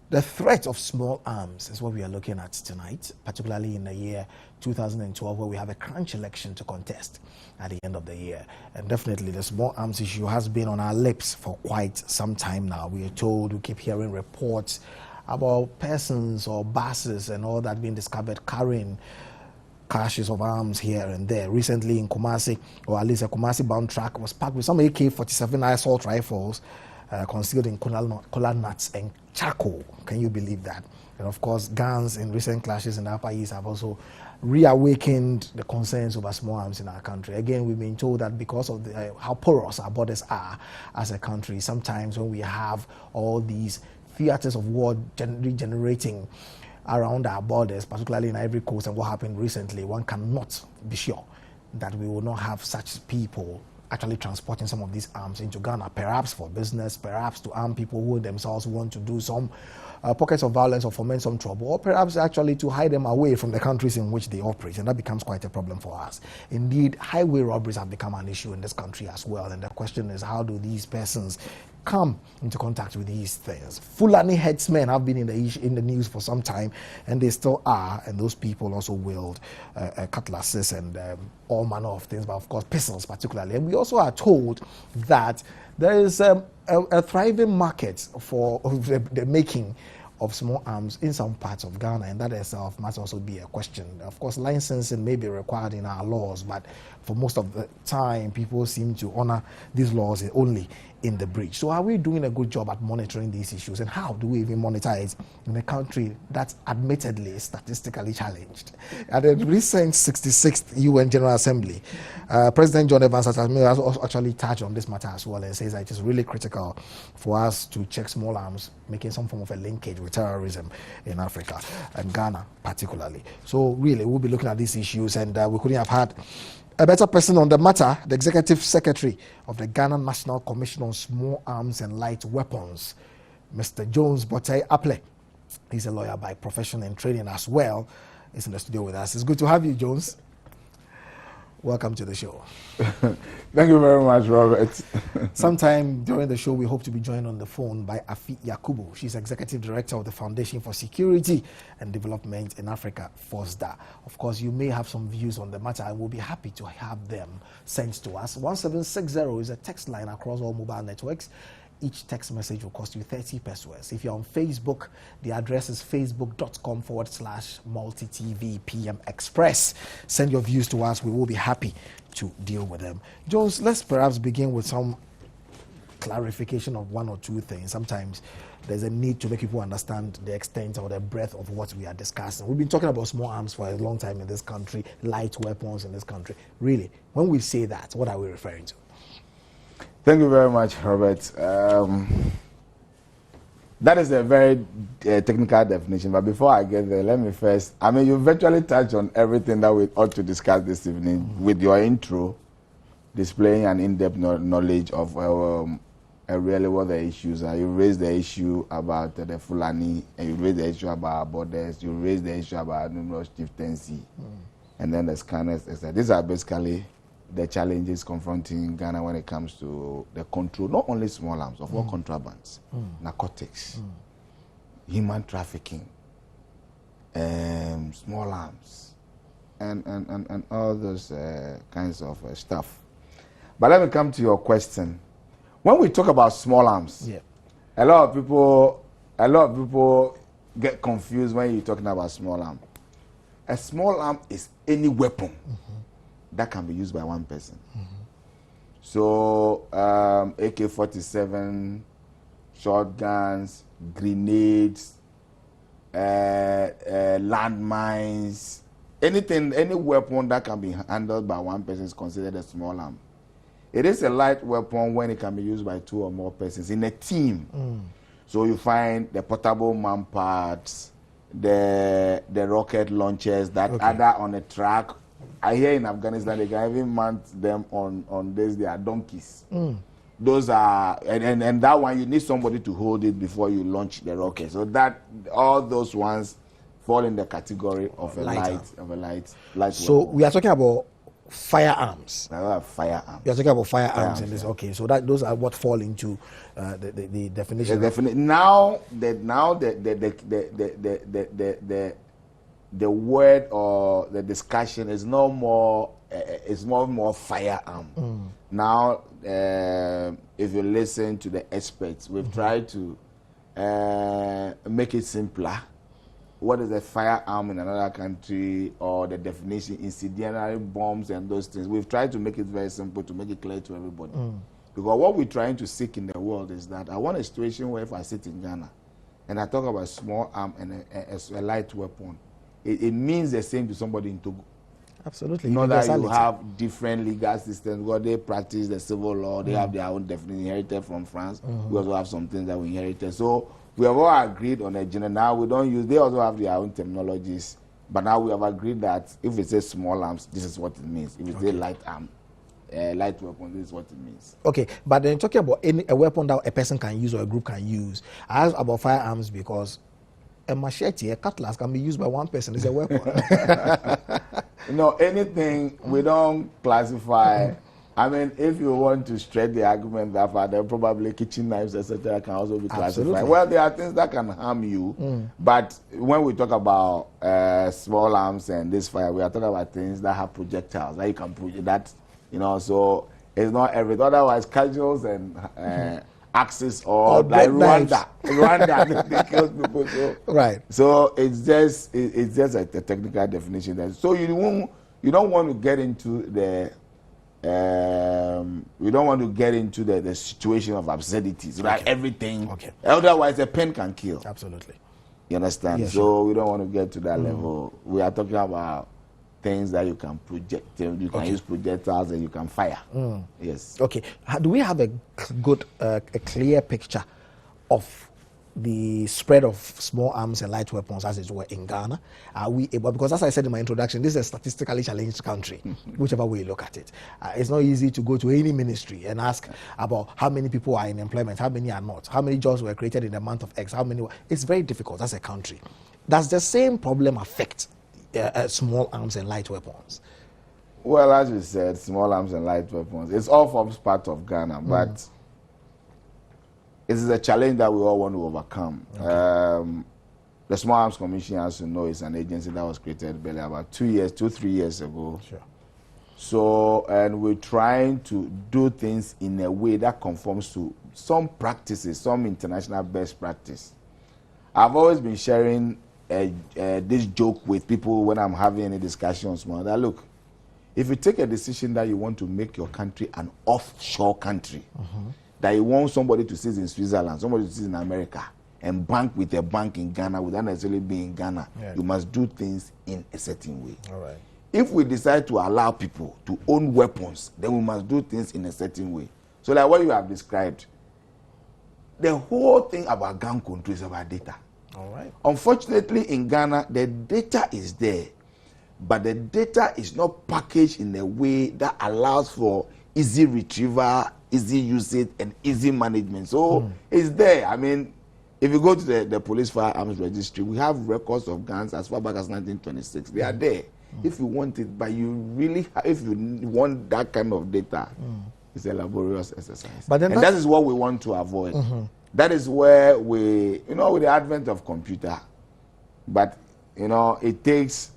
The threat of small arms is what we are looking at tonight, particularly in the year 2012, where we have a crunch election to contest at the end of the year. And definitely the small arms issue has been on our lips for quite some time now. We are told, we keep hearing reports about persons or buses and all that being discovered carrying caches of arms here and there. Recently in Kumasi, or at least a Kumasi-bound truck was packed with some AK-47 assault rifles concealed in kola nuts and charcoal. Can you believe that? And of course, guns in recent clashes in the Upper East have also reawakened the concerns over small arms in our country. Again, we've been told that because of how porous our borders are as a country, sometimes when we have all these theaters of war regenerating around our borders, particularly in Ivory Coast and what happened recently, one cannot be sure that we will not have such people actually transporting some of these arms into Ghana, perhaps for business, perhaps to arm people who themselves want to do some pockets of violence or foment some trouble, or perhaps actually to hide them away from the countries in which they operate, and that becomes quite a problem for us. Indeed, highway robberies have become an issue in this country as well, and the question is, how do these persons come into contact with these things? Fulani headsmen have been in the news for some time, and they still are, and those people also wield cutlasses and all manner of things, but of course pistols particularly. And we also are told that there is a thriving market for the making of small arms in some parts of Ghana, and that itself must also be a question. Of course, licensing may be required in our laws, but for most of the time, people seem to honor these laws only in the breach. So are we doing a good job at monitoring these issues, and how do we even monitor it in a country that's admittedly statistically challenged? At the recent 66th UN General Assembly, President John Evans has actually touched on this matter as well, and says that it is really critical for us to check small arms making some form of a linkage with terrorism in Africa, and Ghana particularly. So really, we'll be looking at these issues, and we couldn't have had a better person on the matter, the Executive Secretary of the Ghana National Commission on Small Arms and Light Weapons, Mr. Jones Botai Aple. He's a lawyer by profession and training as well. He's in the studio with us. It's good to have you, Jones. Welcome to the show. Thank you very much, Robert. Sometime during the show, we hope to be joined on the phone by Afi Yakubu. She's Executive Director of the Foundation for Security and Development in Africa, FOSDA. Of course, you may have some views on the matter. I will be happy to have them sent to us. 1760 is a text line across all mobile networks. Each text message will cost you 30 pesos. If you're on Facebook, the address is facebook.com/multi-TV Express. Send your views to us. We will be happy to deal with them. Jones, let's perhaps begin with some clarification of one or two things. Sometimes there's a need to make people understand the extent or the breadth of what we are discussing. We've been talking about small arms for a long time in this country, light weapons in this country. Really, when we say that, what are we referring to? Thank you very much, Robert. That is a very technical definition, but before I get there, let me first, you virtually touched on everything that we ought to discuss this evening with your intro, displaying an in-depth knowledge of really what the issues are. You raised the issue about the Fulani, and you raised the issue about our borders, you raised the issue about numerous chieftaincy, and then the scanners. These are basically the challenges confronting Ghana when it comes to the control, not only small arms, of all contrabands, narcotics, human trafficking, small arms, and all those kinds of stuff. But let me come to your question. When we talk about small arms, a lot of people get confused when you're talking about small arm. A small arm is any weapon that can be used by one person. So AK-47, shotguns, grenades, landmines, any weapon that can be handled by one person is considered a small arm. It is a light weapon when it can be used by two or more persons in a team. So you find the portable manpads, the rocket launchers that are on a track. I hear in Afghanistan they can even mount them on they are donkeys. Those are and that one you need somebody to hold it before you launch the rocket. So that all those ones fall in the category of a light So weapon. we are talking about firearms. Firearms. You're talking about firearms in this. Okay, so those are what fall into the definition. Now the word or the discussion is no more. It's more firearm. Now, if you listen to the experts, we've tried to make it simpler. What is a firearm in another country, or the definition, incendiary bombs and those things. We've tried to make it very simple, to make it clear to everybody. Because what we're trying to seek in the world is that I want a situation where if I sit in Ghana and I talk about a small arm and a light weapon, it means the same to somebody in Togo. Absolutely. Not that you have different legal systems where they practice the civil law, they have their own definition inherited from France. We also have some things that we inherited. So we have all agreed on a general. Now we don't use, they also have their own terminologies, but now we have agreed that if it says small arms, this is what it means. If it says light arm, light weapon, this is what it means. Okay, but then talking about a weapon that a person can use or a group can use, I asked about firearms because a machete, a cutlass can be used by one person. It's a weapon. Anything we don't classify. I mean, if you want to stretch the argument that far, then probably kitchen knives, etc., can also be classified. Absolutely. Well, there are things that can harm you, but when we talk about small arms and this fire, we are talking about things that have projectiles that you can project. That so it's not everything. Otherwise, casuals and axes or like Rwanda, they kill people. So, right. So it's just a technical definition. So you don't want to get into the the situation of absurdities, right? Everything. Okay. Otherwise, a pen can kill. Absolutely. You understand? Yes, so we don't want to get to that level. We are talking about things that you can project. You can use projectiles and you can fire. Yes. Okay. Do we have a good, a clear picture of the spread of small arms and light weapons, as it were, in Ghana? Are we able, because as I said in my introduction, this is a statistically challenged country, whichever way you look at it. It's not easy to go to any ministry and ask about how many people are in employment, how many are not, how many jobs were created in the month of X, how many. It's very difficult as a country. Does the same problem affect small arms and light weapons? Well, as you said, small arms and light weapons, it's all forms part of Ghana, but it is a challenge that we all want to overcome. Okay. The Small Arms Commission, as you know, is an agency that was created barely about 3 years ago. Sure. So, and we're trying to do things in a way that conforms to some practices, some international best practice. I've always been sharing this joke with people when I'm having any discussions, that look, if you take a decision that you want to make your country an offshore country, that you want somebody to sit in Switzerland, somebody to sit in America, and bank with a bank in Ghana without necessarily being in Ghana, you must do things in a certain way. All right. If we decide to allow people to own weapons, then we must do things in a certain way. So like what you have described, the whole thing about gun control is about data. All right. Unfortunately, in Ghana, the data is there, but the data is not packaged in a way that allows for easy retrieval, easy usage, and easy management. So it's there. I mean, if you go to the police firearms registry, we have records of guns as far back as 1926. They are there. If you want it, but you really, if you want that kind of data, it's a laborious exercise. But then that is what we want to avoid. That is where we, with the advent of computer, but it takes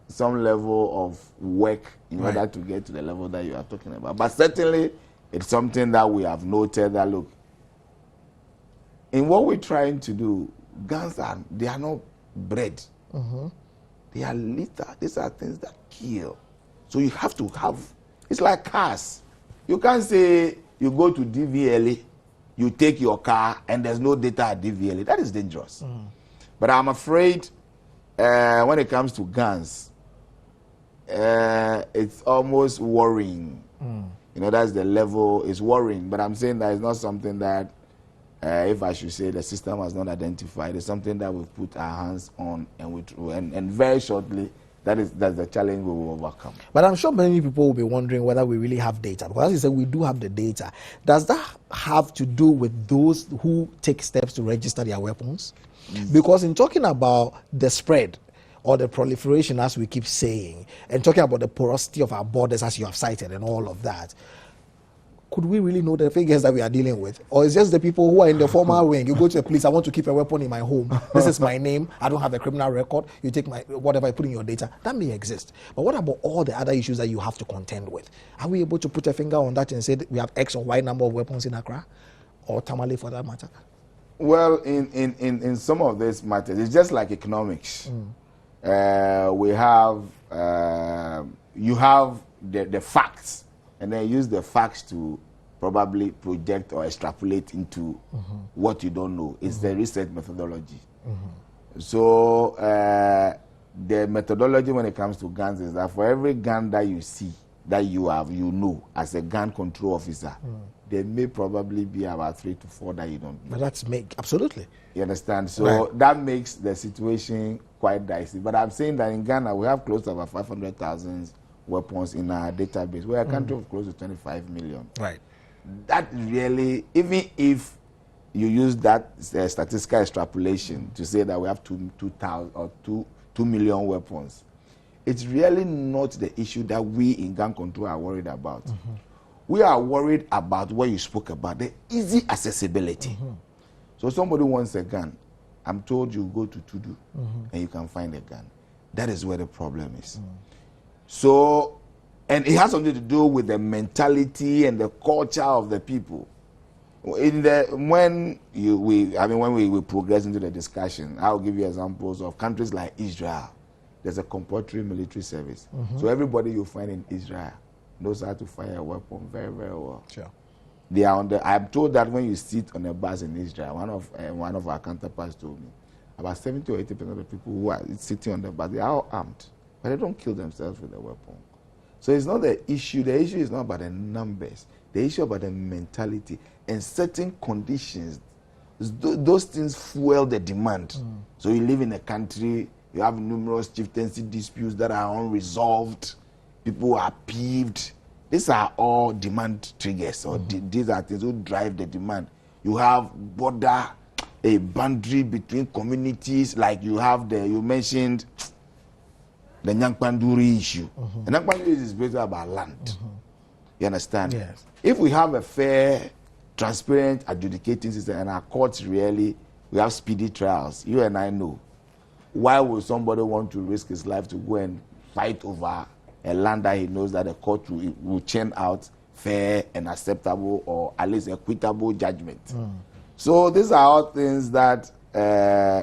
some level of work in order to get to the level that you are talking about. But certainly, it's something that we have noted that, look, in what we're trying to do, guns they are not bred. They are lethal. These are things that kill. So you have to have, it's like cars. You can't say you go to DVLA, you take your car, and there's no data at DVLA. That is dangerous. But I'm afraid when it comes to guns, it's almost worrying. That's the level, it's worrying. But I'm saying that it's not something that, if I should say, the system has not identified. It's something that we've put our hands on, and very shortly, that's the challenge we will overcome. But I'm sure many people will be wondering whether we really have data. Because as you said, we do have the data. Does that have to do with those who take steps to register their weapons? Because in talking about the spread or the proliferation, as we keep saying, and talking about the porosity of our borders, as you have cited, and all of that, could we really know the figures that we are dealing with? Or is just the people who are in the formal wing? You go to the police, I want to keep a weapon in my home. This is my name. I don't have a criminal record. You take my whatever I put in your data. That may exist. But what about all the other issues that you have to contend with? Are we able to put a finger on that and say that we have X or Y number of weapons in Accra? Or Tamale for that matter? Well, in some of these matters, it's just like economics. We have, you have the facts, and then use the facts to probably project or extrapolate into what you don't know. It's the research methodology. So the methodology when it comes to guns is that for every gun that you see, that you have, you know, as a gun control officer, there may probably be about 3 to 4 that you don't know. But that's absolutely. You understand? So that makes the situation quite dicey. But I'm saying that in Ghana, we have close to about 500,000 weapons in our database. We're a country of close to 25 million. Right. That really, even if you use that statistical extrapolation to say that we have 2 million weapons, it's really not the issue that we in gun control are worried about. We are worried about what you spoke about, the easy accessibility. So somebody wants a gun, I'm told you go to Tudu and you can find a gun. That is where the problem is. So, and it has something to do with the mentality and the culture of the people. When we progress into the discussion, I'll give you examples of countries like Israel. There's a compulsory military service. So everybody you find in Israel knows how to fire a weapon very, very well. Sure. They are on the. I'm told that when you sit on a bus in Israel, one of our counterparts told me, about 70 or 80% of the people who are sitting on the bus, they are all armed, but they don't kill themselves with a weapon. So it's not the issue. The issue is not about the numbers. The issue about the mentality and certain conditions. Those things fuel the demand. So you live in a country, you have numerous chieftaincy disputes that are unresolved. People are peeved. These are all demand triggers, or these are things that drive the demand. You have a boundary between communities, like you mentioned the Nyankpanduri issue. The Nyankpanduri is basically about land. You understand? Yes. If we have a fair, transparent adjudicating system and our courts we have speedy trials, you and I know, why would somebody want to risk his life to go and fight over a land that he knows that the court will churn out fair and acceptable, or at least equitable judgment? So these are all things that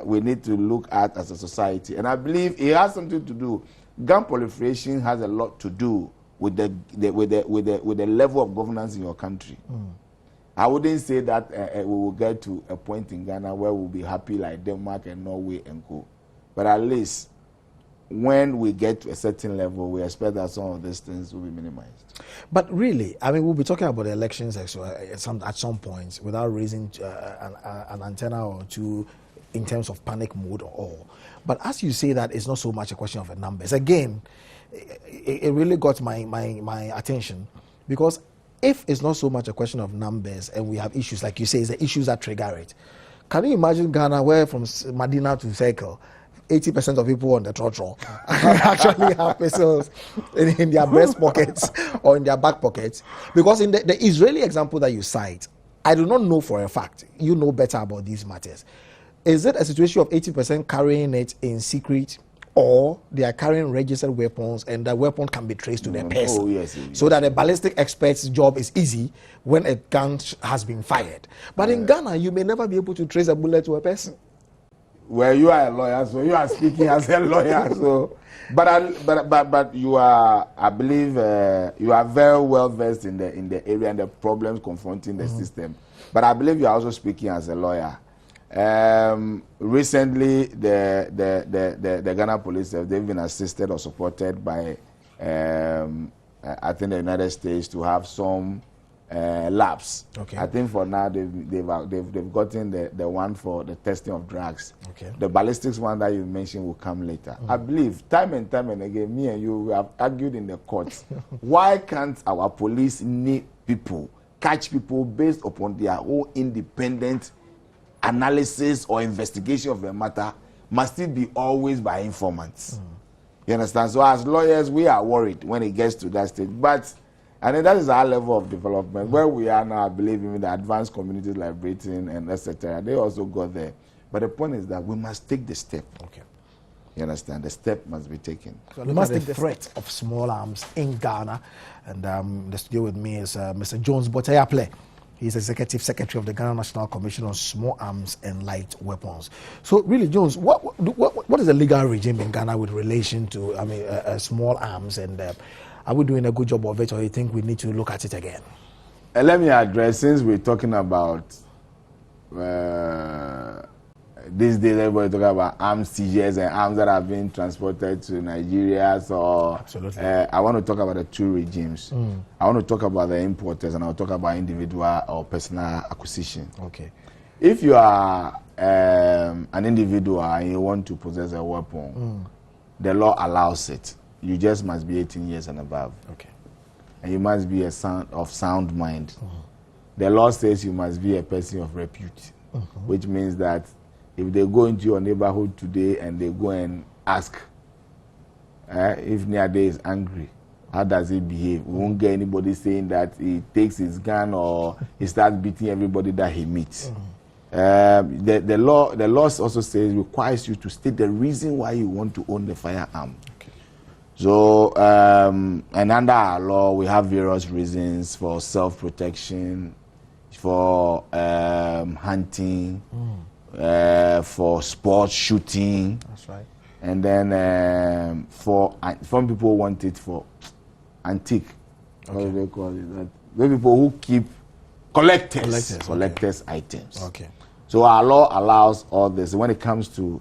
we need to look at as a society. And I believe it has something to do. Gun proliferation has a lot to do with the level of governance in your country. I wouldn't say that we will get to a point in Ghana where we'll be happy like Denmark and Norway and co. But at least when we get to a certain level, we expect that some of these things will be minimized. But really, I mean, we'll be talking about the elections at some point without raising an antenna or two in terms of panic mode or all. But as you say that, it's not so much a question of the numbers. Again, it really got my attention, because if it's not so much a question of numbers and we have issues, like you say, it's the issues that trigger it. Can you imagine Ghana, where from Medina to Circle, 80% of people on the trotro actually have pistols in their breast pockets or in their back pockets? Because in the Israeli example that you cite, I do not know for a fact, you know better about these matters. Is it a situation of 80% carrying it in secret, or they are carrying registered weapons and the weapon can be traced to their person? Oh, yes. So that the ballistic expert's job is easy when a gun has been fired. But in Ghana, you may never be able to trace a bullet to a person. Well, you are a lawyer, so you are speaking as a lawyer. So, but you are, I believe, you are very well versed in the area and the problems confronting the system. But I believe you are also speaking as a lawyer. Recently, the Ghana police, they've been assisted or supported by, I think, the United States to have some labs. Okay. I think for now they've gotten the one for the testing of drugs. Okay. The ballistics one that you mentioned will come later. I believe time and time and again, me and you have argued in the courts. Why can't our police catch people based upon their own independent analysis or investigation of the matter, must it be always by informants? You understand? So as lawyers, we are worried when it gets to that stage. But I think that is our level of development. Where we are now, I believe even the advanced communities like Britain and etc., they also got there. But the point is that we must take the step. Okay. You understand? The step must be taken. So we must take the threat of small arms in Ghana. And the studio with me is Mr. Jones Botayaple. He's Executive Secretary of the Ghana National Commission on Small Arms and Light Weapons. So really, Jones, what is the legal regime in Ghana with relation to, small arms? And are we doing a good job of it, or you think we need to look at it again? Let me address, since we're talking about these days, everybody talking about arms seizures and arms that have been transported to Nigeria. So absolutely. I want to talk about the two regimes. I want to talk about the importers, and I'll talk about individual or personal acquisition. Okay. If you are an individual and you want to possess a weapon, the law allows it. You just must be 18 years and above. Okay. And you must be of sound mind. The law says you must be a person of repute, which means that if they go into your neighborhood today and they go and ask if Niade is angry, how does he behave? We won't get anybody saying that he takes his gun or he starts beating everybody that he meets. The law also says, requires you to state the reason why you want to own the firearm. Okay. So, and under our law, we have various reasons for self-protection, for hunting, for sports shooting. That's right. And then some people want it for antique. Okay. What do they call it? The people who keep collectors items. Okay. So our law allows all this when it comes to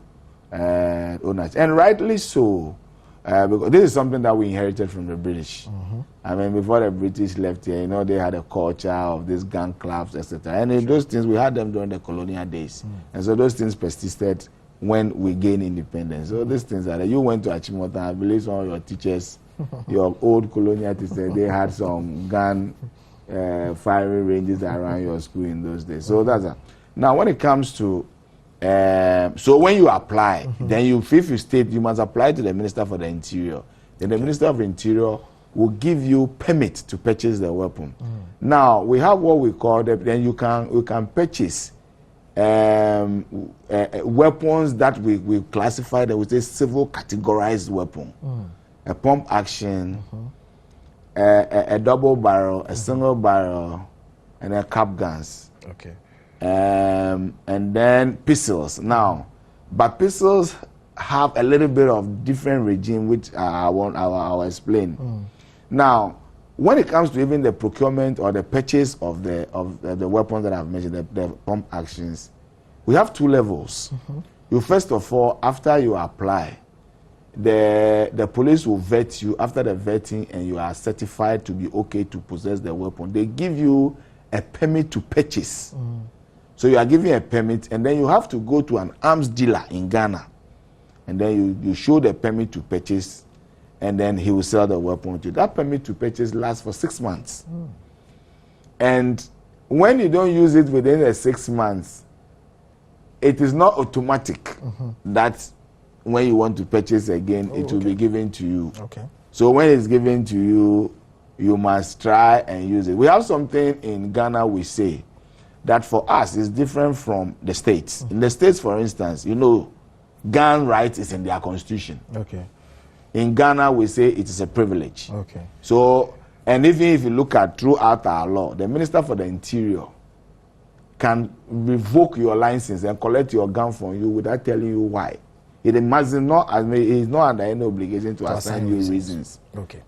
owners, and rightly so, because this is something that we inherited from the British. I mean, before the British left here, you know, they had a culture of these gun clubs, etc. And those things, we had them during the colonial days. And so those things persisted when we gained independence. So these things are there. You went to Achimota, I believe some of your teachers, your old colonial teachers, they had some gun firing ranges around your school in those days. So that's a... Now, when it comes to... so when you apply, then if you state, you must apply to the Minister for the Interior. Then the Minister of the Interior will give you permit to purchase the weapon. Now, we have what we call then you can purchase weapons that we classify that with a civil categorized weapon. A pump action, a double barrel, a single barrel, and a cap guns. Okay. And then pistols. Now, but pistols have a little bit of different regime, which I'll explain. Now, when it comes to even the procurement or the purchase of the weapons that I've mentioned, the pump actions, we have two levels. You first of all, after you apply, the police will vet you. After the vetting and you are certified to be okay to possess the weapon, they give you a permit to purchase. So you are given a permit, and then you have to go to an arms dealer in Ghana, and then you show the permit to purchase, and then he will sell the weapon to you. That permit to purchase lasts for 6 months. And when you don't use it within the 6 months, it is not automatic that when you want to purchase again, it will be given to you. Okay. So when it's given to you, you must try and use it. We have something in Ghana we say that for us is different from the States. In the States, for instance, you know, gun rights is in their constitution. Okay. In Ghana, we say it is a privilege. Okay. So, and even if you look at throughout our law, the Minister for the Interior can revoke your license and collect your gun from you without telling you why. It must not, he's not under any obligation to assign you reasons. Okay.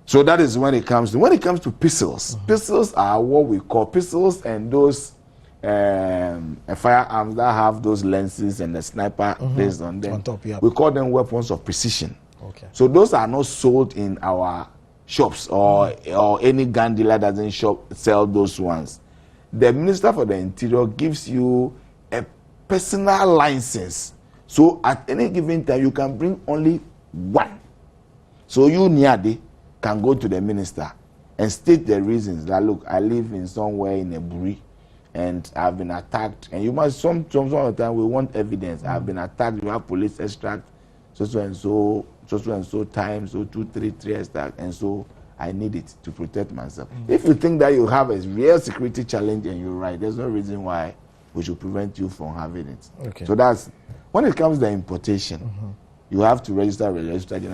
So that is when it comes to pistols. Pistols are what we call pistols, and those firearms that have those lenses and the sniper based on them. On top, yeah. We call them weapons of precision. Okay. So those are not sold in our shops, or any gun dealer doesn't sell those ones. The Minister for the Interior gives you a personal license. So at any given time, you can bring only one. So you, Niade, can go to the minister and state the reasons that, look, I live in somewhere in a Buri, and I've been attacked. And you must some of the time we want evidence. I've been attacked. You have police extract, so and so times, so 2, 3 extract, and so I need it to protect myself. If you think that you have a real security challenge and you're right, there's no reason why we should prevent you from having it. Okay. So that's when it comes to the importation. You have to register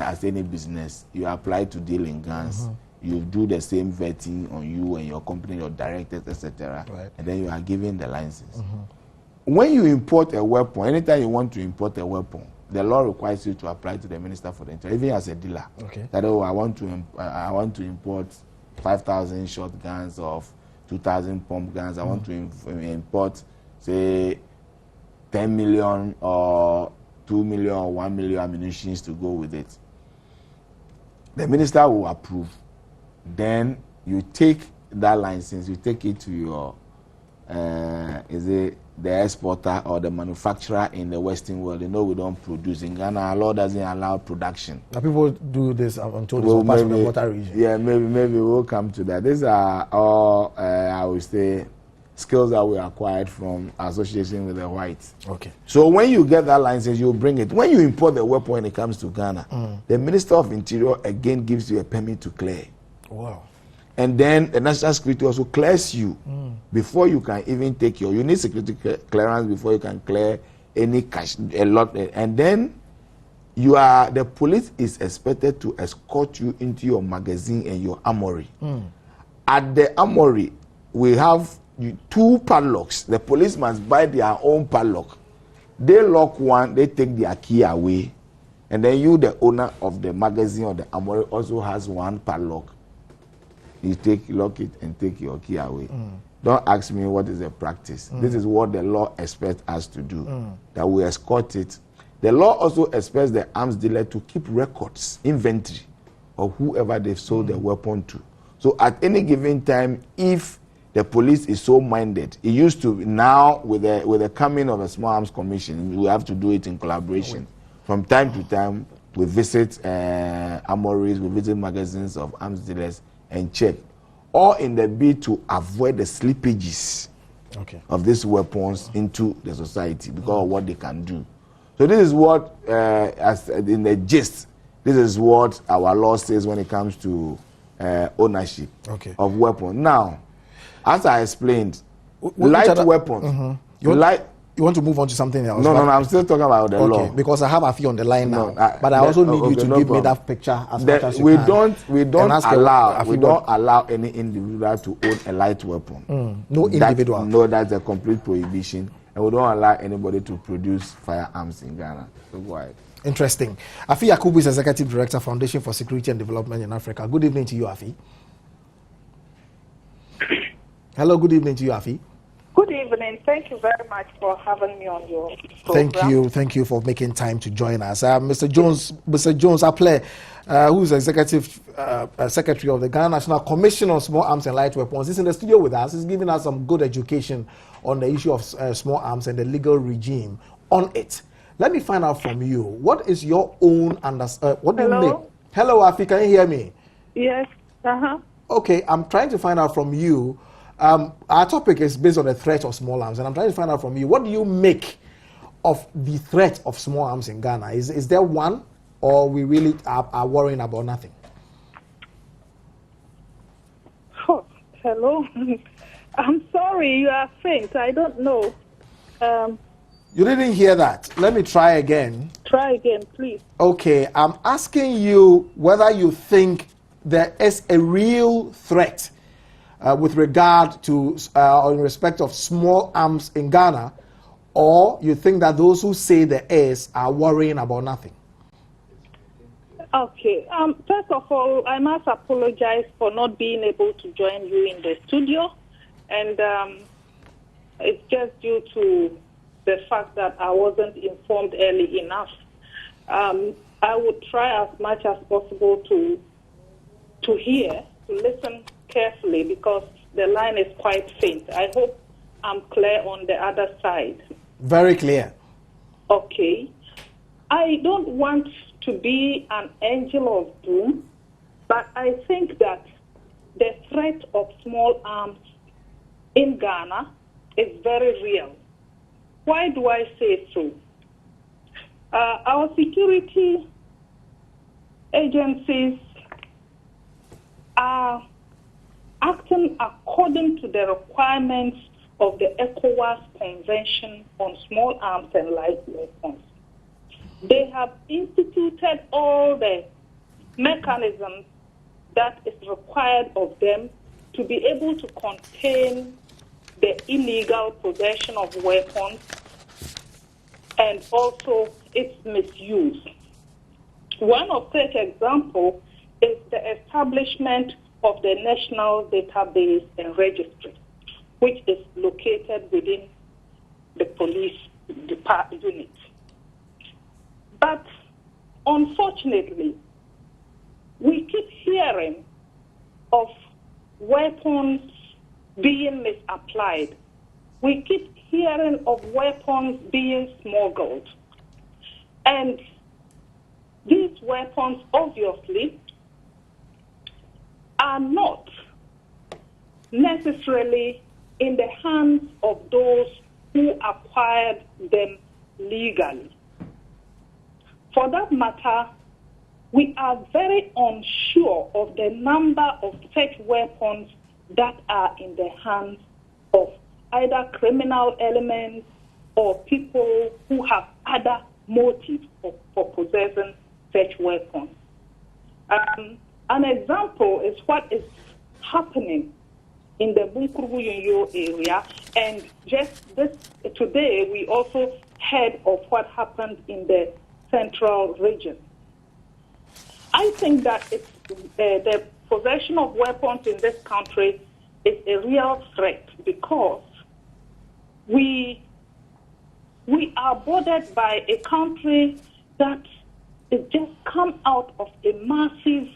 as any business. You apply to deal in guns. You do the same vetting on you and your company, your directors, etc. Right. And then you are given the license. When you import a weapon, anytime you want to import a weapon, the law requires you to apply to the Minister for the Interior, even as a dealer. Okay. That I want to import 5,000 shotguns or 2,000 pump guns. I want to import, say, 10 million or 2 million or 1 million ammunitions to go with it. The minister will approve. Then you take that license, you take it to your, the exporter or the manufacturer in the Western world. They know we don't produce. In Ghana, our law doesn't allow production. Now people do this, I'm told, well, parts of the water region. Yeah, maybe we'll come to that. These are all, I would say, skills that we acquired from association with the whites. Okay. So when you get that license, you bring it. When you import the weapon when it comes to Ghana, the Minister of Interior again gives you a permit to clear. Wow. And then the National Security also clears you before you can even take you need security clearance before you can clear any cash, a lot. And then the police is expected to escort you into your magazine and your armory. At the armory, we have 2 padlocks. The police must buy their own padlock. They lock one, they take their key away. And then you, the owner of the magazine or the armory, also has one padlock. You lock it and take your key away. Don't ask me what is the practice. This is what the law expects us to do, that we escort it. The law also expects the arms dealer to keep records, inventory of whoever they've sold the weapon to. So at any given time, if the police is so minded, it used to, now with the coming of a Small Arms Commission, we have to do it in collaboration. From time to time, we visit armories, we visit magazines of arms dealers and check, all in the bid to avoid the slippages of these weapons into the society because of what they can do. So this is what, as in the gist, this is what our law says when it comes to ownership of weapons. Now, as I explained, light weapons, You want to move on to something else? No, I'm still talking about the law. Because I have a few on the line now. But I also need you to give me that picture as much as you can. We don't allow any individual to own a light weapon. No individual? No, that's a complete prohibition. And we don't allow anybody to produce firearms in Ghana. So go ahead. Interesting. Afi Yakubu is Executive Director, Foundation for Security and Development in Africa. Good evening to you, Afi. Hello, good evening to you, Afi. Good evening. Thank you very much for having me on your program. Thank you for making time to join us. Mr. Jones Aple, who is Executive Secretary of the Ghana National Commission on Small Arms and Light Weapons, is in the studio with us. He's giving us some good education on the issue of small arms and the legal regime on it. Let me find out from you, what is your own understanding? What do you make? Hello, Afi, can you hear me? Yes. Okay, I'm trying to find out from you. Our topic is based on the threat of small arms, and I'm trying to find out from you, what do you make of the threat of small arms in Ghana? Is there one, or we really are worrying about nothing? Oh, hello. I'm sorry, you are faint. I don't know. You didn't hear that. Let me try again. Try again, please. Okay, I'm asking you whether you think there is a real threat with regard to, or in respect of small arms in Ghana, or you think that those who say there is are worrying about nothing? Okay. First of all, I must apologize for not being able to join you in the studio, and it's just due to the fact that I wasn't informed early enough. I would try as much as possible to listen carefully, because the line is quite faint. I hope I'm clear on the other side. Very clear. Okay. I don't want to be an angel of doom, but I think that the threat of small arms in Ghana is very real. Why do I say so? Our security agencies are acting according to the requirements of the ECOWAS Convention on Small Arms and Light Weapons. They have instituted all the mechanisms that is required of them to be able to contain the illegal possession of weapons and also its misuse. One of such examples is the establishment of the National Database and Registry, which is located within the police unit. But unfortunately, we keep hearing of weapons being misapplied. We keep hearing of weapons being smuggled. And these weapons obviously are not necessarily in the hands of those who acquired them legally. For that matter, we are very unsure of the number of such weapons that are in the hands of either criminal elements or people who have other motives for possessing such weapons. An example is what is happening in the Bunkuru-Yunyo area, and just today we also heard of what happened in the central region. I think that the possession of weapons in this country is a real threat because we are bordered by a country that has just come out of a massive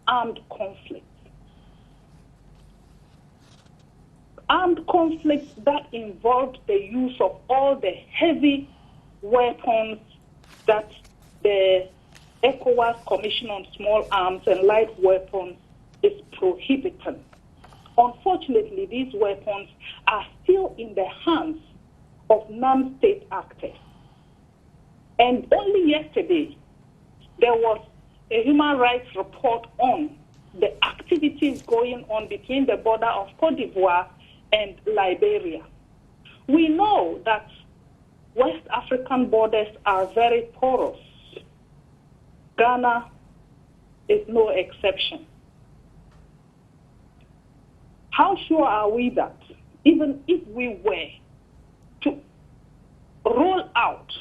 armed conflict. Armed conflicts that involved the use of all the heavy weapons that the ECOWAS Commission on Small Arms and Light Weapons is prohibiting. Unfortunately, these weapons are still in the hands of non-state actors. And only yesterday, there was a human rights report on the activities going on between the border of Cote d'Ivoire and Liberia. We know that West African borders are very porous. Ghana is no exception. How sure are we that even if we were to roll out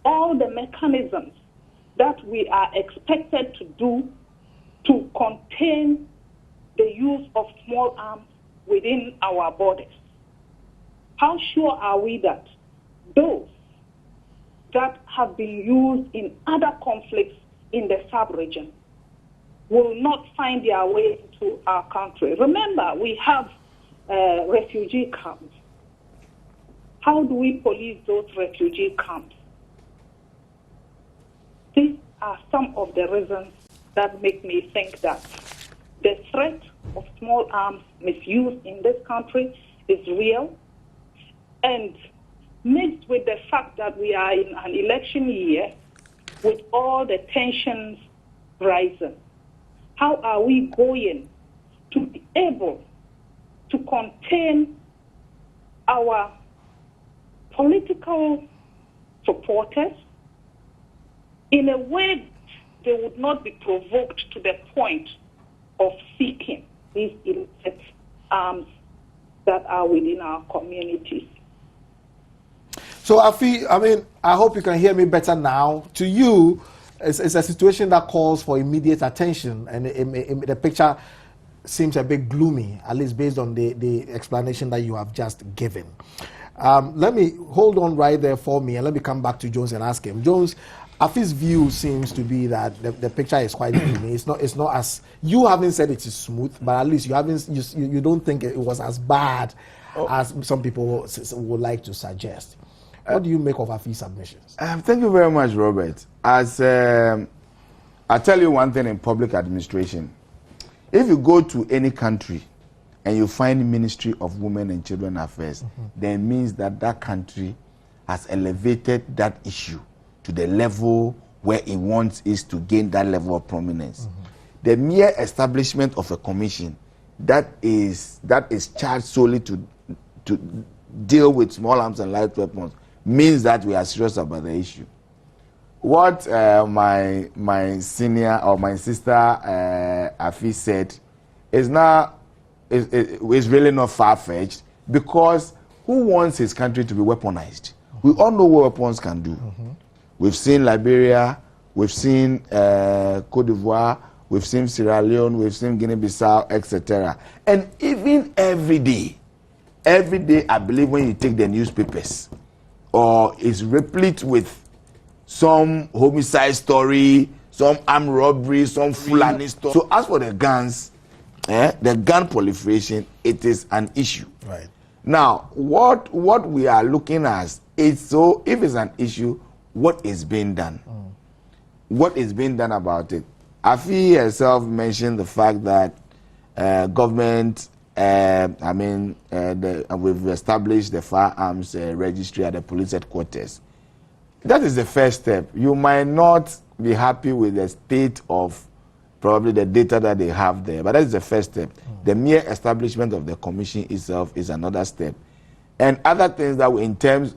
all the mechanisms that we are expected to do to contain the use of small arms within our borders, how sure are we that those that have been used in other conflicts in the sub-region will not find their way into our country? Remember, we have refugee camps. How do we police those refugee camps? These are some of the reasons that make me think that the threat of small arms misuse in this country is real, and mixed with the fact that we are in an election year with all the tensions rising, how are we going to be able to contain our political supporters in a way they would not be provoked to the point of seeking these illicit arms that are within our communities? So, Afi, I hope you can hear me better now. To you, it's a situation that calls for immediate attention, and the picture seems a bit gloomy, at least based on the explanation that you have just given. Let me hold on right there for me, and let me come back to Jones and ask him. Jones, Afi's view seems to be that the picture is quite gloomy. It's not as, you haven't said it is smooth, but at least you don't think it was as bad as some people would like to suggest. What do you make of Afi's submissions? Thank you very much, Robert. As I tell you one thing in public administration, if you go to any country and you find Ministry of Women and Children Affairs, then it means that that country has elevated that issue to the level where it wants is to gain that level of prominence. The mere establishment of a commission that is charged solely to deal with small arms and light weapons means that we are serious about the issue. What my senior or my sister Afi said is really not far-fetched, because who wants his country to be weaponized? We all know what weapons can do. We've seen Liberia, we've seen Cote d'Ivoire, we've seen Sierra Leone, we've seen Guinea-Bissau, etc. And even every day, I believe when you take the newspapers, or it's replete with some homicide story, some armed robbery, some Fulani story. So as for the guns, the gun proliferation, it is an issue. Right. Now, what we are looking at is, so if it's an issue, what is being done? What is being done about it? Afi herself mentioned the fact that government, we've established the firearms registry at the police headquarters. That is the first step. You might not be happy with the state of probably the data that they have there, but that is the first step. The mere establishment of the commission itself is another step. And other things that we, in terms,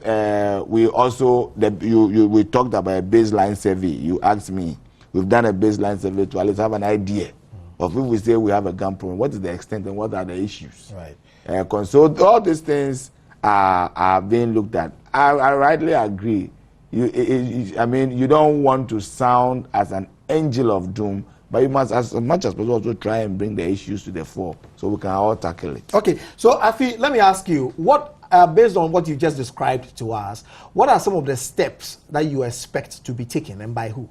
we also, we talked about a baseline survey. You asked me, we've done a baseline survey to at least have an idea of if we say we have a gun problem, what is the extent and what are the issues. Right. So all these things are being looked at. I rightly agree. You don't want to sound as an angel of doom, but you must, as much as possible, also try and bring the issues to the fore so we can all tackle it. Okay, so Afi, let me ask you, what, based on what you just described to us, what are some of the steps that you expect to be taken, and by who?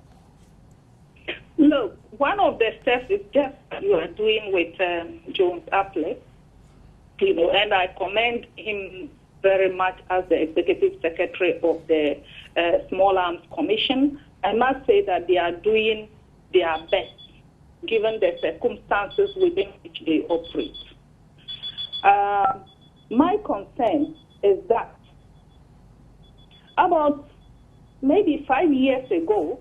Look, one of the steps is just what you are doing with Jones Apley, and I commend him very much as the executive secretary of the Small Arms Commission. I must say that they are doing their best, given the circumstances within which they operate. My concern is that about maybe 5 years ago,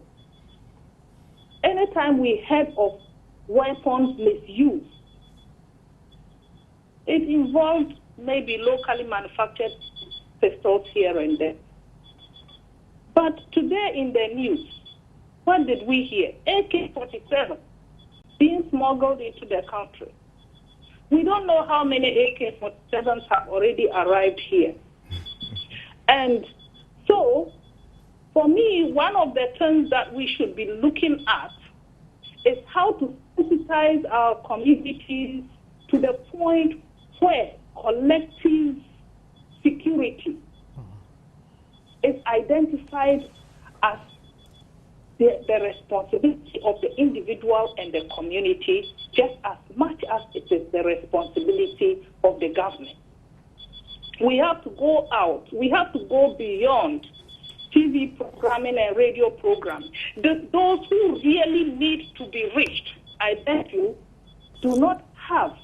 anytime we heard of weapons misuse, it involved maybe locally manufactured pistols here and there. But today in the news, what did we hear? AK-47 being smuggled into the country. We don't know how many AK-47s have already arrived here. And so, for me, one of the things that we should be looking at is how to sensitize our communities to the point where collective security is identified as the responsibility of the individual and the community, just as much as it is the responsibility of the government. We have to go out. We have to go beyond TV programming and radio programming. Those who really need to be reached, I bet you, do not have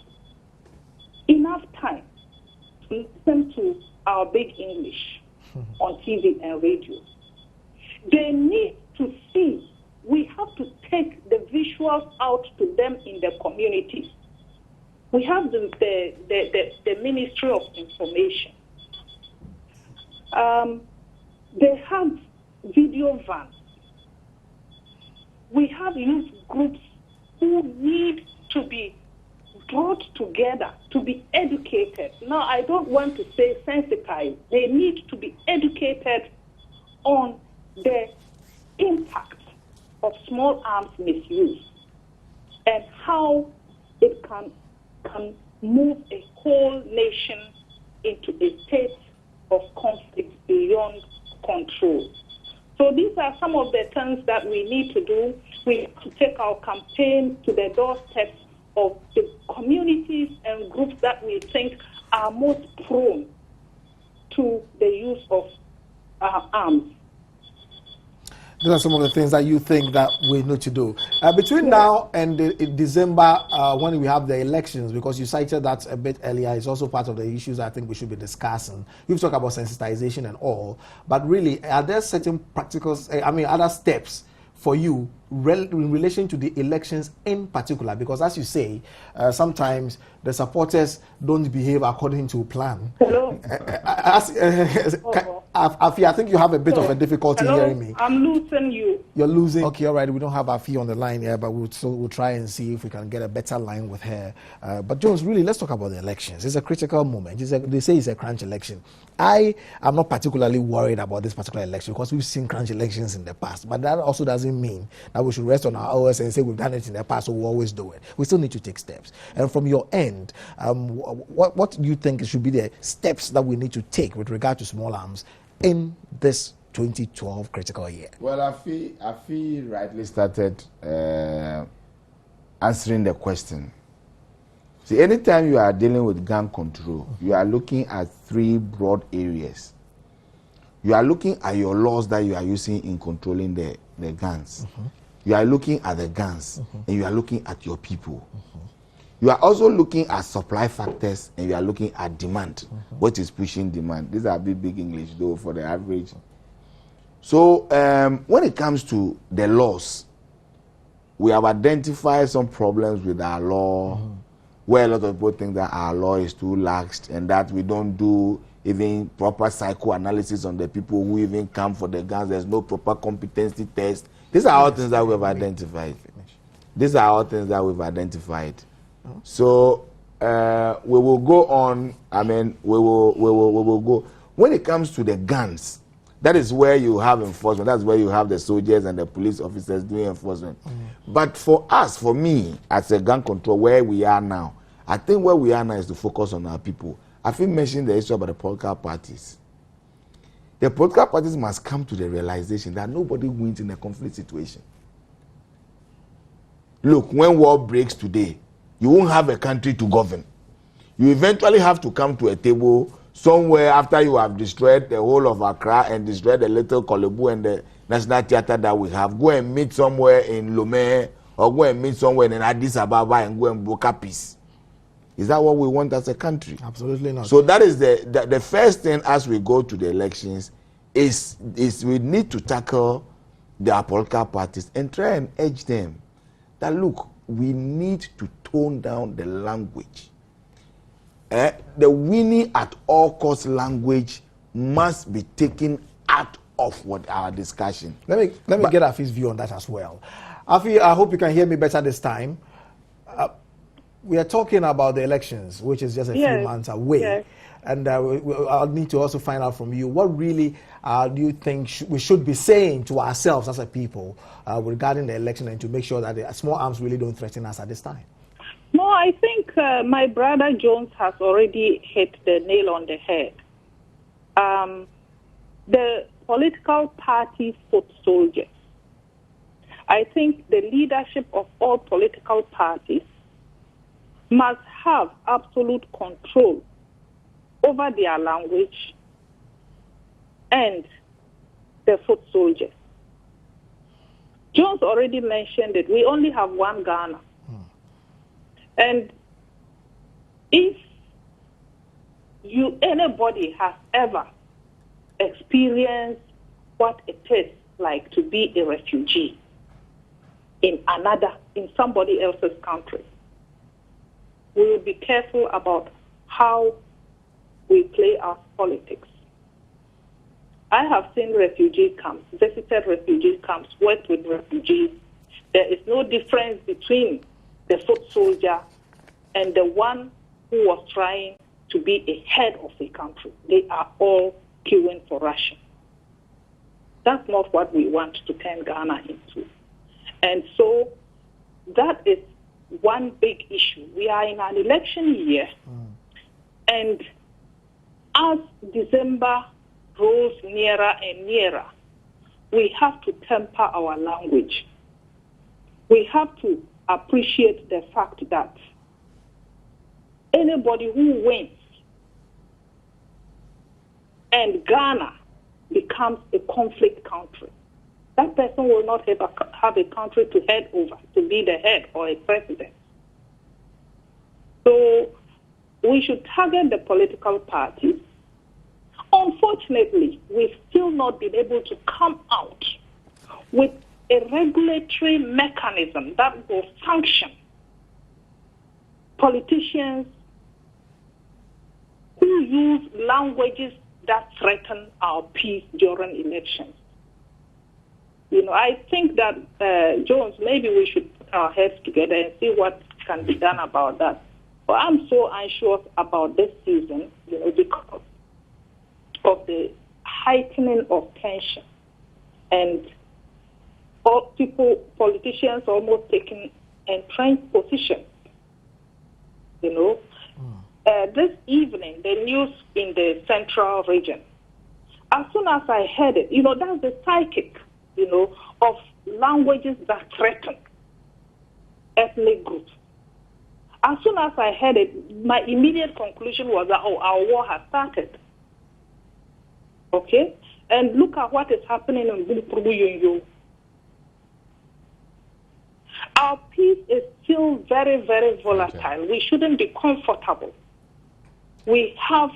enough time to listen to our big English on TV and radio. They need to see. We have to take the visuals out to them in the community. We have the Ministry of Information. They have video vans. We have youth groups who need to be brought together to be educated. Now, I don't want to say sensitized. They need to be educated on the impact of small arms misuse and how it can move a whole nation into a state of conflict beyond control. So these are some of the things that we need to do. We have to take our campaign to the doorsteps of the communities and groups that we think are most prone to the use of arms. Those are some of the things that you think that we need to do. Between now and December, when we have the elections, because you cited that a bit earlier, it's also part of the issues I think we should be discussing. You've talked about sensitization and all, but really, are there certain practical, other steps for you in relation to the elections in particular? Because as you say, sometimes the supporters don't behave according to plan. Hello? Afi, I think you have a bit of a difficulty hearing me. I'm losing you. You're losing. Okay, all right. We don't have Afi on the line here, but we'll try and see if we can get a better line with her. But Jones, really, let's talk about the elections. It's a critical moment. They say it's a crunch election. I am not particularly worried about this particular election because we've seen crunch elections in the past. But that also doesn't mean that we should rest on our oars and say we've done it in the past, so we'll always do it. We still need to take steps. And from your end, what do you think should be the steps that we need to take with regard to small arms in this 2012 critical year? Well, Afi rightly started answering the question. See, anytime you are dealing with gun control, you are looking at three broad areas. You are looking at your laws that you are using in controlling the guns. You are looking at the guns, and you are looking at your people. You are also looking at supply factors, and you are looking at demand. What is pushing demand? These are big English, though, for the average. So when it comes to the laws, we have identified some problems with our law, where a lot of people think that our law is too lax and that we don't do even proper psychoanalysis on the people who even come for the guns. There's no proper competency test. These are all things that we've identified. These are all things that we've identified. So we will go on. We will go. When it comes to the guns, that is where you have enforcement. That's where you have the soldiers and the police officers doing enforcement. But for us, for me, as a gun control, where we are now, I think where we are now is to focus on our people. I think mentioned the issue about the political parties. The political parties must come to the realization that nobody wins in a conflict situation. Look, when war breaks today, you won't have a country to govern. You eventually have to come to a table somewhere after you have destroyed the whole of Accra and destroyed the little Kolebu and the National Theatre that we have. Go and meet somewhere in Lomé or go and meet somewhere in Addis Ababa and go and broker peace. Is that what we want as a country? Absolutely not. So that is the first thing as we go to the elections is we need to tackle the political parties and try and urge them that, look, we need to tone down the language. The winning at all cost language must be taken out of our discussion. Let me get Afi's view on that as well. Afi, I hope you can hear me better this time. We are talking about the elections, which is just a few months away. Yes. And I'll need to also find out from you, what really do you think we should be saying to ourselves as a people regarding the election, and to make sure that the small arms really don't threaten us at this time? No, I think my brother Jones has already hit the nail on the head. The political parties foot soldiers. I think the leadership of all political parties must have absolute control over their language and the foot soldiers. Jones already mentioned it. We only have one Ghana. And if anybody has ever experienced what it is like to be a refugee in somebody else's country, we will be careful about how we play our politics. I have seen refugee camps, visited refugee camps, worked with refugees. There is no difference between the foot soldier and the one who was trying to be a head of a country. They are all queuing for Russia. That's not what we want to turn Ghana into. And so that is one big issue. We are in an election year, and as December grows nearer and nearer, we have to temper our language. We have to appreciate the fact that anybody who wins and Ghana becomes a conflict country that person will not have a country to head over, to be the head or a president. So we should target the political parties. Unfortunately, we've still not been able to come out with a regulatory mechanism that will function. Politicians who use languages that threaten our peace during elections. You know, I think that, Jones, maybe we should put our heads together and see what can be done about that. But I'm so anxious about this season, you know, because of the heightening of tension and all politicians almost taking entrenched positions, you know. This evening, the news in the central region, as soon as I heard it, you know, that's the psychic, you know, of languages that threaten ethnic groups. As soon as I heard it, my immediate conclusion was that, oh, our war has started. Okay? And look at what is happening in Bulpurbu. Our peace is still very, very volatile. Okay. We shouldn't be comfortable. We have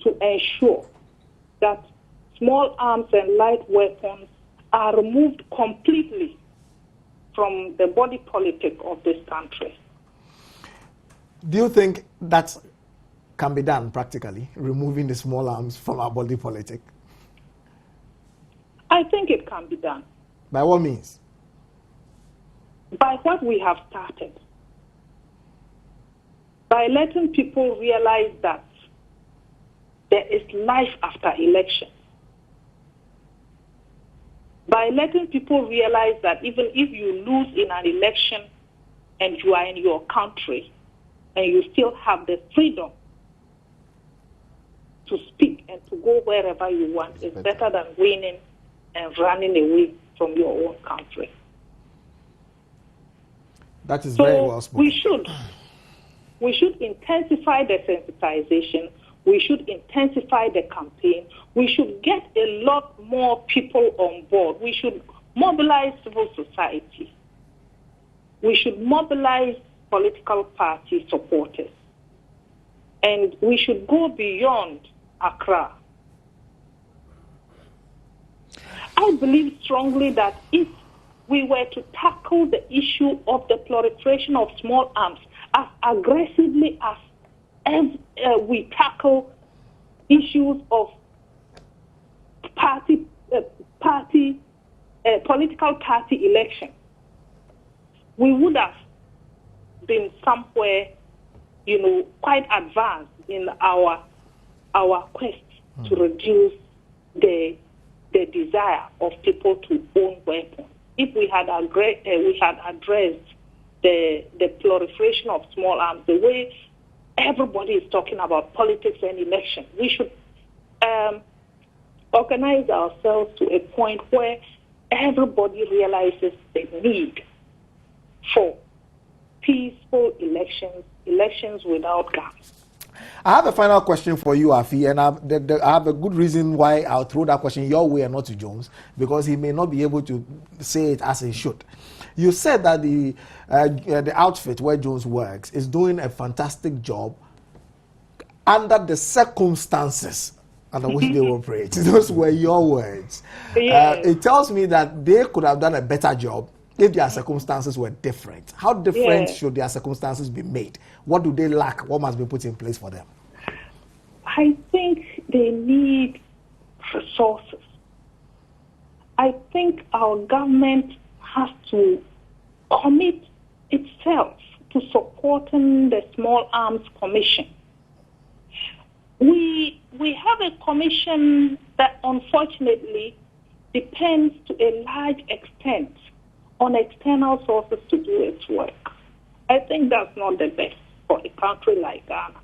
to ensure that small arms and light weapons are removed completely from the body politic of this country. Do you think that can be done practically, removing the small arms from our body politic? I think it can be done. By what means? By what we have started. By letting people realize that there is life after election. By letting people realize that even if you lose in an election and you are in your country and you still have the freedom to speak and to go wherever you want, it's better than winning and running away from your own country. That is very well spoken. We should intensify the sensitization. We should intensify the campaign. We should get a lot more people on board. We should mobilize civil society. We should mobilize political party supporters. And we should go beyond Accra. I believe strongly that if we were to tackle the issue of the proliferation of small arms as aggressively as we tackle issues of political party election, we would have been somewhere, you know, quite advanced in our quest to reduce the desire of people to own weapons. If we had addressed the proliferation of small arms, the way everybody is talking about politics and election, we should organize ourselves to a point where everybody realizes the need for peaceful elections without guns. I have a final question for you, Afi, and I have a good reason why I'll throw that question your way and not to Jones, because he may not be able to say it as he should. You said that the outfit where Jones works is doing a fantastic job under the circumstances under which they operate. Those were your words. Yes. It tells me that they could have done a better job if their circumstances were different. How different should their circumstances be made? What do they lack? What must be put in place for them? I think they need resources. I think our government has to commit itself to supporting the Small Arms Commission. We have a commission that unfortunately depends to a large extent on external sources to do its work. I think that's not the best for a country like Ghana.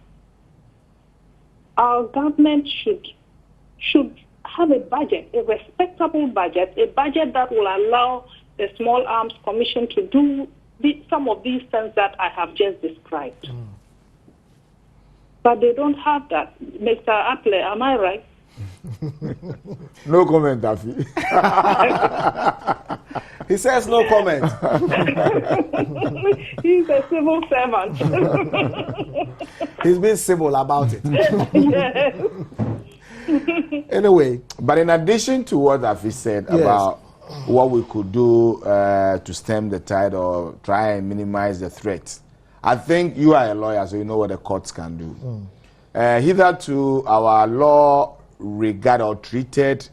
Our government should have a budget, a respectable budget, a budget that will allow the Small Arms Commission to do some of these things that I have just described. But they don't have that. Mr. Aple, am I right? No comment, Afi. He says no comment. He's a civil servant. He's been civil about it. Yes. Anyway, But in addition to what Afi said Yes. about what we could do to stem the tide or try and minimize the threat, I think you are a lawyer, so you know what the courts can do. Hitherto, our law regard or treated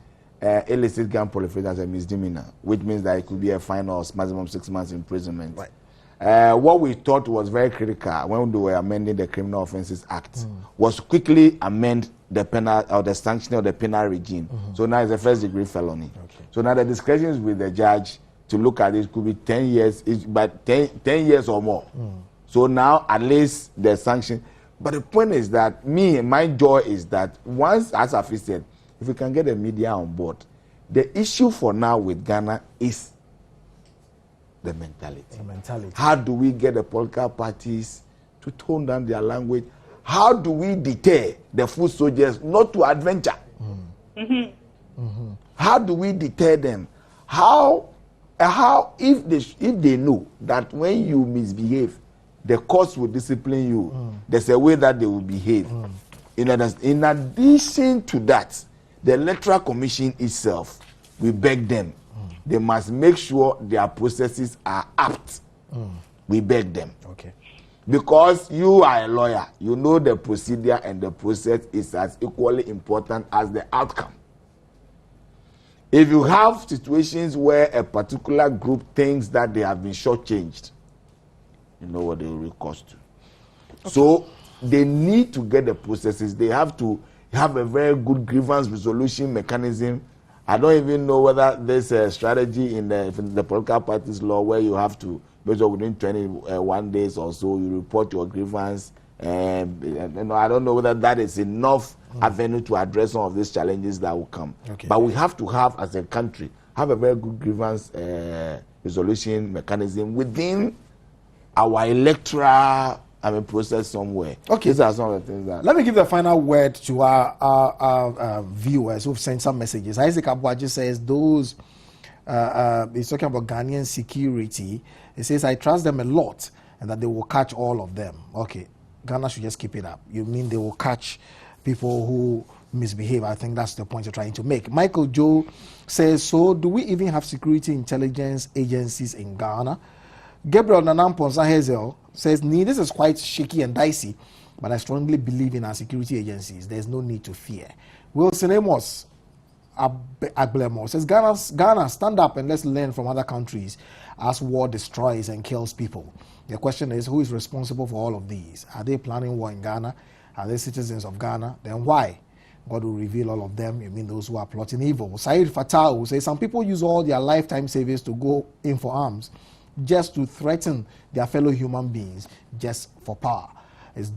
illicit gun proliferation as a misdemeanor, which means that it could be a fine or maximum 6 months imprisonment. Right. What we thought was very critical when we were amending the Criminal Offences Act was quickly amend the penal or the sanction of the penal regime. So now it's a first degree felony. Okay. So now the discretion is with the judge to look at it. Could be 10 years, but 10 years or more. So now at least the sanction. But the point is that my joy is that once, as Afi said, if we can get the media on board, the issue for now with Ghana is the mentality. the mentality. How do we get the political parties to tone down their language? How do we deter the foot soldiers not to adventure? How do we deter them? How if they know that when you misbehave, the courts will discipline you, there's a way that they will behave. In addition to that, the Electoral Commission itself, we beg them, they must make sure their processes are apt. We beg them. Okay. Because you are a lawyer, you know the procedure and the process is as equally important as the outcome. If you have situations where a particular group thinks that they have been shortchanged, you know what they will recourse to. Okay. So they need to get the processes. They have to have a very good grievance resolution mechanism. I don't even know whether there's a strategy in the political parties law where you have to, basically within 21 days or so, you report your grievance. And I don't know whether that is enough avenue to address some of these challenges that will come. Okay. But we have to have, as a country, have a very good grievance resolution mechanism within our electoral process somewhere. Okay. These are some of the things that... Let me give the final word to our viewers who've sent some messages. Isaac Abuaji says those, he's talking about Ghanaian security. He says, I trust them a lot and that they will catch all of them. Okay, Ghana should just keep it up. You mean they will catch people who misbehave? I think that's the point you're trying to make. Michael Joe says, so do we even have security intelligence agencies in Ghana? Gabriel Nanamponsa Hazel says, this is quite shaky and dicey, but I strongly believe in our security agencies. There's no need to fear. Wilson Amos Aglemo says, Ghana, stand up and let's learn from other countries as war destroys and kills people. The question is, who is responsible for all of these? Are they planning war in Ghana? Are they citizens of Ghana? Then why? God will reveal all of them. You mean those who are plotting evil. Said Fatah says, some people use all their lifetime savings to go in for arms, just to threaten their fellow human beings, just for power.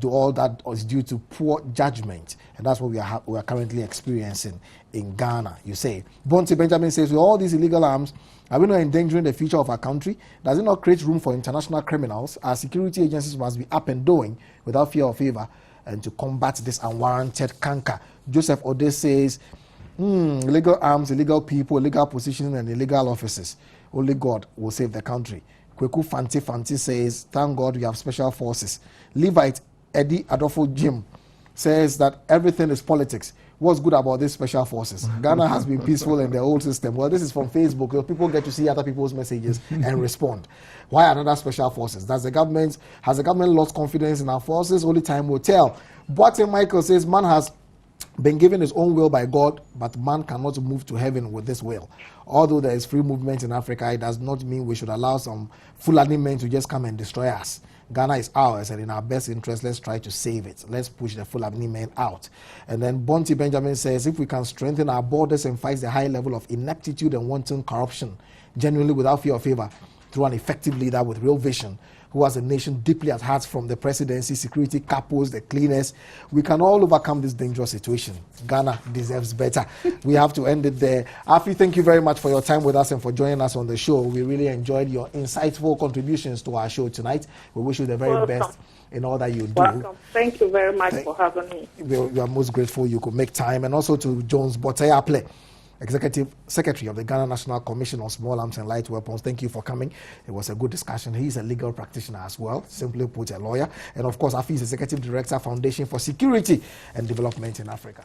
All that is due to poor judgment, and that's what we are currently experiencing in Ghana. You say. Bonte Benjamin says, with all these illegal arms, are we not endangering the future of our country? Does it not create room for international criminals? Our security agencies must be up and doing without fear or favor, and to combat this unwarranted canker. Joseph Ode says, illegal arms, illegal people, illegal positions, and illegal offices. Only God will save the country. Kweku Fanti says, thank God we have special forces. Levite Eddie Adolfo Jim says that everything is politics. What's good about these special forces? Ghana has been peaceful in the old system. Well, this is from Facebook. So people get to see other people's messages and respond. Why another special forces? Has the government lost confidence in our forces? Only time will tell. Boateng Michael says, man has been given his own will by God, but man cannot move to heaven with this will. Although there is free movement in Africa, it does not mean we should allow some Fulani men to just come and destroy us. Ghana is ours, and in our best interest, let's try to save it. Let's push the Fulani men out. And then Bonte Benjamin says, if we can strengthen our borders and fight the high level of ineptitude and wanton corruption, genuinely without fear or favor, through an effective leader with real vision, who has a nation deeply at heart, from the presidency, security, capos, the cleaners. We can all overcome this dangerous situation. Ghana deserves better. We have to end it there. Afi, thank you very much for your time with us and for joining us on the show. We really enjoyed your insightful contributions to our show tonight. We wish you the very best in all that you do. Welcome. Thank you very much for having me. We are most grateful you could make time. And also to Jones Boteyaple, Executive Secretary of the Ghana National Commission on Small Arms and Light Weapons. Thank you for coming. It was a good discussion. He's a legal practitioner as well, simply put, a lawyer. And of course, Afi is Executive Director, Foundation for Security and Development in Africa.